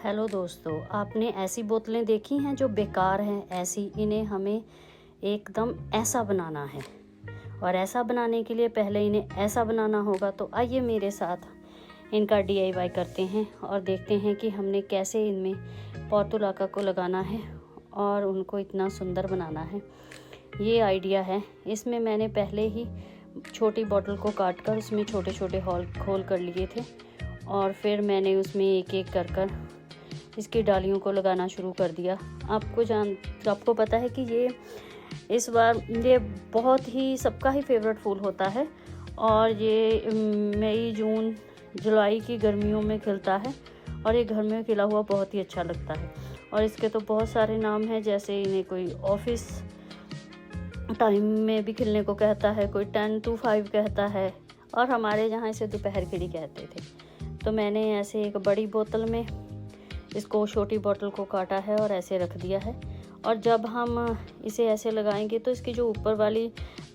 Hello दोस्तों, आपने ऐसी बोतलें देखी हैं जो बेकार हैं? ऐसी इन्हें हमें एकदम ऐसा बनाना है और ऐसा बनाने के लिए पहले इन्हें ऐसा बनाना होगा। तो आइए मेरे साथ इनका DIY करते हैं और देखते हैं कि हमने कैसे इनमें पोर्तुलाका को लगाना है और उनको इतना सुंदर बनाना है। ये आइडिया है। इसमें मैंने पहले ही छोटी बोतल को काट कर उसमें छोटे छोटे होल खोल कर लिए थे और फिर मैंने उसमें एक एक कर इसकी डालियों को लगाना शुरू कर दिया। आपको पता है कि ये इस बार ये बहुत ही सबका ही फेवरेट फूल होता है और ये मई जून जुलाई की गर्मियों में खिलता है और ये घर में खिला हुआ बहुत ही अच्छा लगता है। और इसके तो बहुत सारे नाम हैं, जैसे इन्हें कोई ऑफिस टाइम में भी खिलने को कहता है, कोई 10 to 5 कहता है और हमारे यहाँ इसे दोपहर खिली कहते थे। तो मैंने ऐसे एक बड़ी बोतल में इसको छोटी बोतल को काटा है और ऐसे रख दिया है। और जब हम इसे ऐसे लगाएंगे तो इसकी जो ऊपर वाली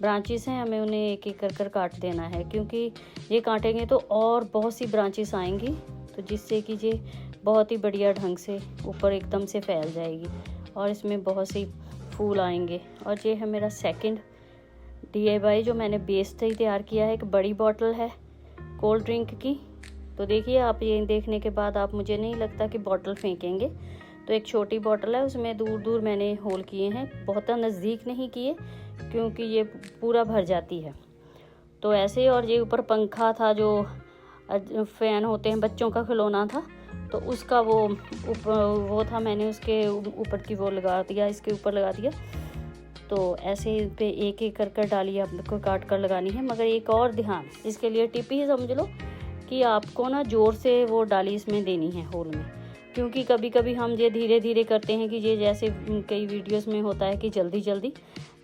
ब्रांचेस हैं हमें उन्हें एक एक कर काट देना है, क्योंकि ये काटेंगे तो और बहुत सी ब्रांचेस आएंगी, तो जिससे कि ये बहुत ही बढ़िया ढंग से ऊपर एकदम से फैल जाएगी और इसमें बहुत सी फूल आएंगे। और ये है मेरा सेकंड DIY जो मैंने बेस से ही तैयार किया है। एक बड़ी बोतल है कोल्ड ड्रिंक की। तो देखिए, आप ये देखने के बाद आप मुझे नहीं लगता कि बोतल फेंकेंगे। तो एक छोटी बोतल है, उसमें दूर दूर मैंने होल किए हैं, बहुत नज़दीक नहीं किए क्योंकि ये पूरा भर जाती है। तो ऐसे, और ये ऊपर पंखा था जो फ़ैन होते हैं, बच्चों का खिलौना था, तो उसका वो था, मैंने उसके ऊपर की वो लगा दिया, इसके ऊपर लगा दिया। तो ऐसे पे एक एक कर डाली आपको काट कर लगानी है। मगर एक और ध्यान, इसके लिए टिप ही समझ लो कि आपको ना ज़ोर से वो डाली इसमें देनी है होल में, क्योंकि कभी कभी हम ये धीरे धीरे करते हैं कि ये जैसे कई वीडियोस में होता है कि जल्दी जल्दी,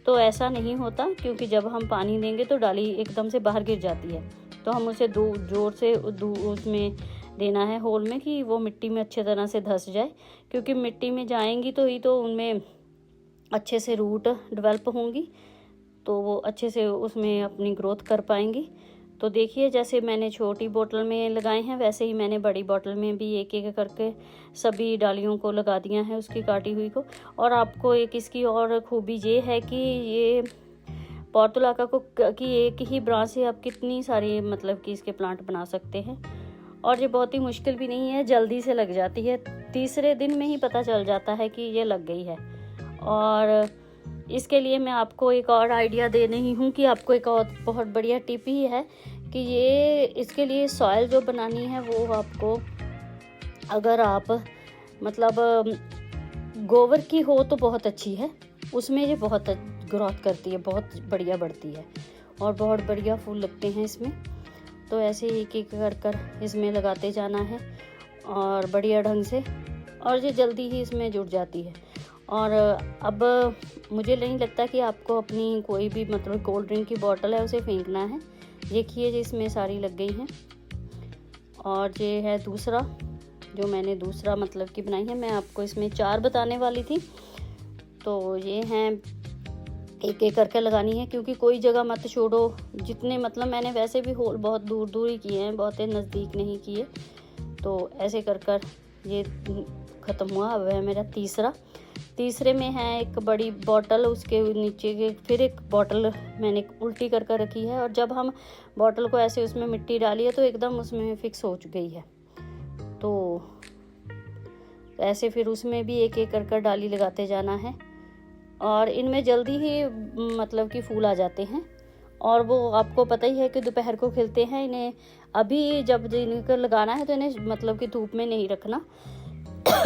तो ऐसा नहीं होता, क्योंकि जब हम पानी देंगे तो डाली एकदम से बाहर गिर जाती है। तो हम उसे ज़ोर से उसमें देना है होल में कि वो मिट्टी में अच्छे तरह से धंस जाए, क्योंकि मिट्टी में जाएंगी तो ही तो उनमें अच्छे से रूट डेवलप होंगी, तो वो अच्छे से उसमें अपनी ग्रोथ कर पाएंगी। तो देखिए, जैसे मैंने छोटी बोतल में लगाए हैं वैसे ही मैंने बड़ी बोतल में भी एक एक करके सभी डालियों को लगा दिया है, उसकी काटी हुई को। और आपको एक इसकी और खूबी ये है कि ये पोर्तुलाका को की एक ही ब्रांच से आप कितनी सारी मतलब कि इसके प्लांट बना सकते हैं। और ये बहुत ही मुश्किल भी नहीं है, जल्दी से लग जाती है, तीसरे दिन में ही पता चल जाता है कि ये लग गई है। और इसके लिए मैं आपको एक और आइडिया दे रही हूँ कि आपको एक और बहुत बढ़िया टिप ही है कि ये इसके लिए सॉइल जो बनानी है वो आपको, अगर आप मतलब गोबर की हो तो बहुत अच्छी है, उसमें ये बहुत ग्रोथ करती है, बहुत बढ़िया बढ़ती है और बहुत बढ़िया फूल लगते हैं इसमें। तो ऐसे एक एक कर इसमें लगाते जाना है और बढ़िया ढंग से, और ये जल्दी ही इसमें जुड़ जाती है। और अब मुझे नहीं लगता कि आपको अपनी कोई भी मतलब कोल्ड ड्रिंक की बोतल है उसे फेंकना है। देखिए, इसमें सारी लग गई हैं। और ये है दूसरा, जो मैंने दूसरा मतलब कि बनाई है। मैं आपको इसमें 4 बताने वाली थी, तो ये हैं एक एक करके लगानी है, क्योंकि कोई जगह मत छोड़ो। जितने मतलब मैंने वैसे भी होल बहुत दूर दूर ही किए हैं, बहुत नज़दीक नहीं किए। तो ऐसे कर ये ख़त्म हुआ। अब है मेरा तीसरे में है एक बड़ी बोतल, उसके नीचे के फिर एक बोतल मैंने उल्टी कर रखी है, और जब हम बोतल को ऐसे उसमें मिट्टी डाली है तो एकदम उसमें फिक्स हो गई है। तो ऐसे फिर उसमें भी एक एक कर डाली लगाते जाना है, और इनमें जल्दी ही मतलब कि फूल आ जाते हैं। और वो आपको पता ही है कि दोपहर को खिलते हैं। इन्हें अभी जब इनको लगाना है तो इन्हें मतलब कि धूप में नहीं रखना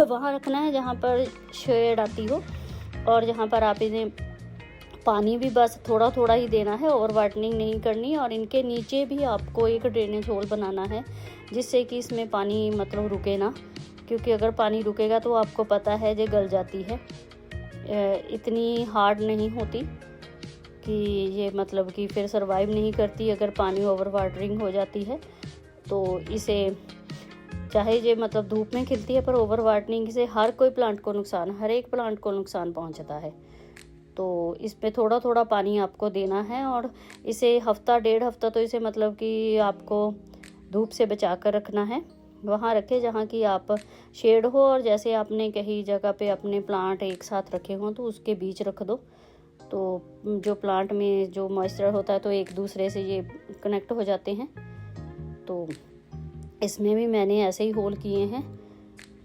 वहाँ रखना है जहाँ पर शेड आती हो, और जहाँ पर आप इन्हें पानी भी बस थोड़ा थोड़ा ही देना है, ओवर वाटरिंग नहीं करनी। और इनके नीचे भी आपको एक ड्रेनेज होल बनाना है, जिससे कि इसमें पानी मतलब रुके ना, क्योंकि अगर पानी रुकेगा तो आपको पता है ये गल जाती है, इतनी हार्ड नहीं होती कि ये मतलब कि फिर सर्वाइव नहीं करती अगर पानी ओवर वाटरिंग हो जाती है। तो इसे चाहे ये मतलब धूप में खिलती है, पर ओवर वाटरिंग से हर एक प्लांट को नुकसान पहुंचता है। तो इस पे थोड़ा थोड़ा पानी आपको देना है, और इसे हफ्ता 1.5 हफ्ता तो इसे मतलब कि आपको धूप से बचा कर रखना है। वहाँ रखें जहाँ की आप शेड हो, और जैसे आपने कहीं जगह पे अपने प्लांट एक साथ रखे हों तो उसके बीच रख दो, तो जो प्लांट में जो मॉइस्चर होता है तो एक दूसरे से ये कनेक्ट हो जाते हैं। तो इसमें भी मैंने ऐसे ही होल किए हैं,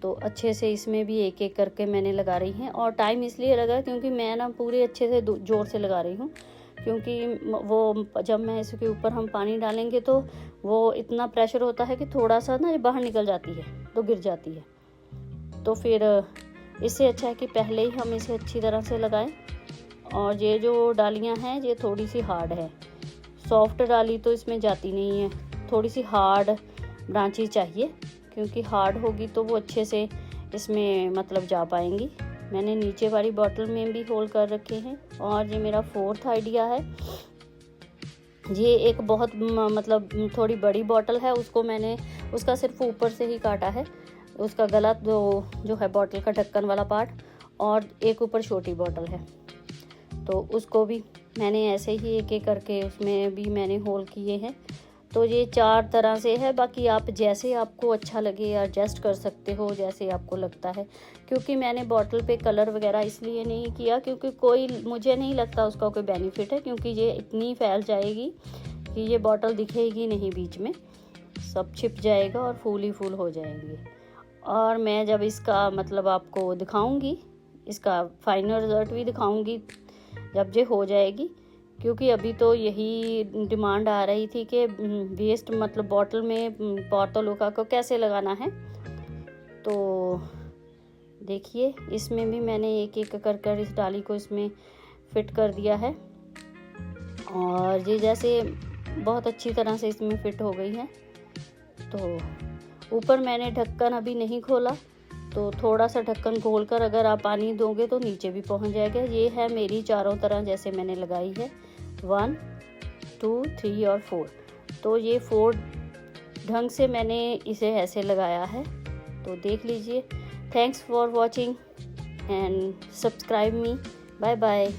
तो अच्छे से इसमें भी एक एक करके मैंने लगा रही हैं। और टाइम इसलिए लगा क्योंकि मैं ना पूरे अच्छे से ज़ोर से लगा रही हूँ, क्योंकि वो जब मैं इसके ऊपर हम पानी डालेंगे तो वो इतना प्रेशर होता है कि थोड़ा सा ना बाहर निकल जाती है तो गिर जाती है। तो फिर इससे अच्छा है कि पहले ही हम इसे अच्छी तरह से लगाएं। और ये जो डालियाँ हैं ये थोड़ी सी हार्ड है, सॉफ्ट डाली तो इसमें जाती नहीं है, थोड़ी सी हार्ड ब्रांचेस चाहिए, क्योंकि हार्ड होगी तो वो अच्छे से इसमें मतलब जा पाएंगी। मैंने नीचे वाली बॉटल में भी होल कर रखे हैं। और ये मेरा 4th आइडिया है। ये एक बहुत मतलब थोड़ी बड़ी बॉटल है, उसको मैंने उसका सिर्फ ऊपर से ही काटा है, उसका गला जो है बॉटल का ढक्कन वाला पार्ट, और एक ऊपर छोटी बॉटल है, तो उसको भी मैंने ऐसे ही एक एक करके उसमें भी मैंने होल किए हैं। तो ये 4 तरह से है, बाकी आप जैसे आपको अच्छा लगे एडजस्ट कर सकते हो, जैसे आपको लगता है। क्योंकि मैंने बॉटल पे कलर वगैरह इसलिए नहीं किया क्योंकि मुझे नहीं लगता उसका कोई बेनिफिट है, क्योंकि ये इतनी फैल जाएगी कि ये बॉटल दिखेगी नहीं, बीच में सब छिप जाएगा और फूल ही फूल हो जाएंगे। और मैं जब इसका मतलब आपको दिखाऊंगी, इसका फाइनल रिजल्ट भी दिखाऊंगी जब ये हो जाएगी, क्योंकि अभी तो यही डिमांड आ रही थी कि वेस्ट मतलब बॉटल में पॉटलोका को कैसे लगाना है। तो देखिए इसमें भी मैंने एक एक कर इस डाली को इसमें फिट कर दिया है, और ये जैसे बहुत अच्छी तरह से इसमें फिट हो गई है। तो ऊपर मैंने ढक्कन अभी नहीं खोला, तो थोड़ा सा ढक्कन खोलकर अगर आप पानी दोगे तो नीचे भी पहुंच जाएगा। ये है मेरी चारों तरह जैसे मैंने लगाई है, 1 2 3 और 4। तो ये 4 ढंग से मैंने इसे ऐसे लगाया है, तो देख लीजिए। Thanks for watching and subscribe me. Bye bye.